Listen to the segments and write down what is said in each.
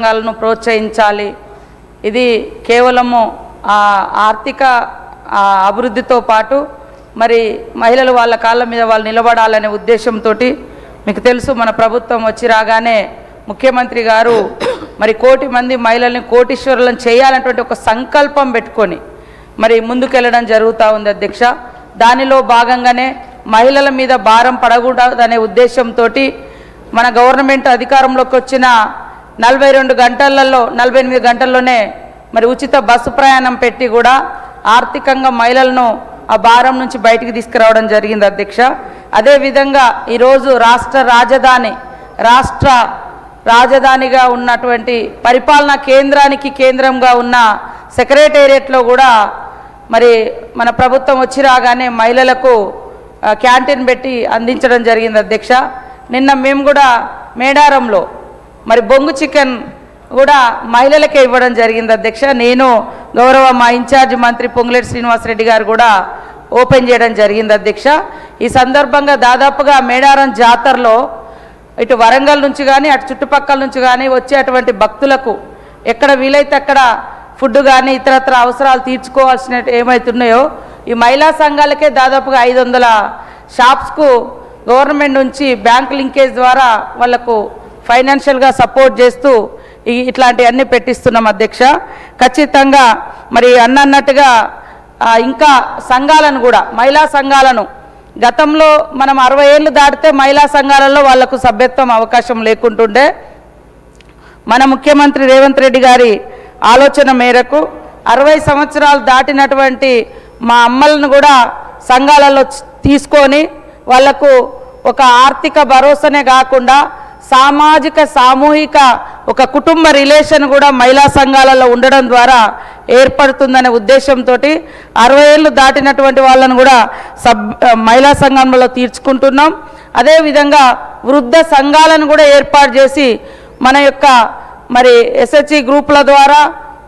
సంఘాలను ప్రోత్సహించాలి. ఇది కేవలము ఆర్థిక అభివృద్ధితో పాటు మరి మహిళలు వాళ్ళ కాళ్ళ మీద వాళ్ళు నిలబడాలనే ఉద్దేశంతో మీకు తెలుసు మన ప్రభుత్వం వచ్చి రాగానే ముఖ్యమంత్రి గారు మరి 1 కోటి మంది మహిళల్ని కోటీశ్వరులను చేయాలనేటువంటి ఒక సంకల్పం పెట్టుకొని మరి ముందుకెళ్ళడం జరుగుతూ ఉంది అధ్యక్ష. దానిలో భాగంగానే మహిళల మీద భారం పడకూడదనే ఉద్దేశంతో మన గవర్నమెంట్ అధికారంలోకి వచ్చిన 42 గంటలలో 48 గంటల్లోనే మరి ఉచిత బస్సు ప్రయాణం పెట్టి కూడా ఆర్థికంగా మహిళలను ఆ భారం నుంచి బయటికి తీసుకురావడం జరిగింది అధ్యక్ష. అదేవిధంగా ఈరోజు రాష్ట్ర రాజధానిగా ఉన్నటువంటి పరిపాలనా కేంద్రంగా ఉన్న సెక్రటేరియట్లో కూడా మరి మన ప్రభుత్వం వచ్చి రాగానే మహిళలకు క్యాంటీన్ పెట్టి అందించడం జరిగింది అధ్యక్ష. నిన్న మేము కూడా మేడారంలో మరి బొంగు చికెన్ కూడా మహిళలకే ఇవ్వడం జరిగింది అధ్యక్ష. నేను గౌరవ మా ఇన్ఛార్జ్ మంత్రి పొంగులేటి శ్రీనివాసరెడ్డి గారు కూడా ఓపెన్ చేయడం జరిగింది అధ్యక్ష. ఈ సందర్భంగా దాదాపుగా మేడారం జాతరలో ఇటు వరంగల్ నుంచి కానీ అటు చుట్టుపక్కల నుంచి కానీ వచ్చేటువంటి భక్తులకు ఎక్కడ వీలైతే అక్కడ ఫుడ్ కానీ ఇతరత్ర అవసరాలు తీర్చుకోవాల్సిన ఏమవుతున్నాయో ఈ మహిళా సంఘాలకే దాదాపుగా 500 షాప్స్కు గవర్నమెంట్ నుంచి బ్యాంక్ లింకేజ్ ద్వారా వాళ్లకు ఫైనాన్షియల్గా సపోర్ట్ చేస్తూ ఇట్లాంటివన్నీ పెట్టిస్తున్నాం అధ్యక్ష. ఖచ్చితంగా మరి అన్నట్టుగా ఇంకా సంఘాలను కూడా మహిళా సంఘాలను గతంలో మనం 60 ఏళ్ళు దాటితే మహిళా సంఘాలలో వాళ్లకు సభ్యత్వం అవకాశం లేకుంటుండే మన ముఖ్యమంత్రి రేవంత్ రెడ్డి గారి ఆలోచన మేరకు 60 సంవత్సరాలు దాటినటువంటి మా అమ్మలను కూడా సంఘాలలో తీసుకొని వాళ్లకు ఒక ఆర్థిక భరోసానే కాకుండా సామూహిక ఒక కుటుంబ రిలేషన్ కూడా మహిళా సంఘాలలో ఉండడం ద్వారా ఏర్పడుతుందనే ఉద్దేశంతో 60 ఏళ్ళు దాటినటువంటి వాళ్ళను కూడా మహిళా సంఘంలో తీర్చుకుంటున్నాం. అదేవిధంగా వృద్ధ సంఘాలను కూడా ఏర్పాటు చేసి మన యొక్క మరి ఎస్హెచ్జి గ్రూపుల ద్వారా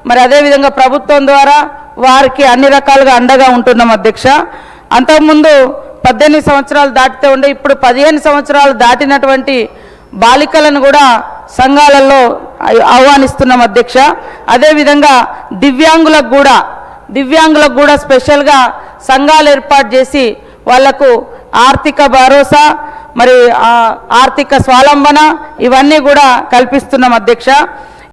మరి అదేవిధంగా ప్రభుత్వం ద్వారా వారికి అన్ని రకాలుగా అండగా ఉంటున్నాం అధ్యక్ష. అంతకుముందు 18 సంవత్సరాలు దాటితే ఉండే ఇప్పుడు 15 సంవత్సరాలు దాటినటువంటి బాలికలను కూడా సంఘాలలో ఆహ్వానిస్తున్నాం అధ్యక్ష. అదేవిధంగా దివ్యాంగులకు కూడా స్పెషల్గా సంఘాలు ఏర్పాటు చేసి వాళ్లకు ఆర్థిక భరోసా మరి ఆర్థిక స్వావలంబన ఇవన్నీ కూడా కల్పిస్తున్నాం అధ్యక్ష.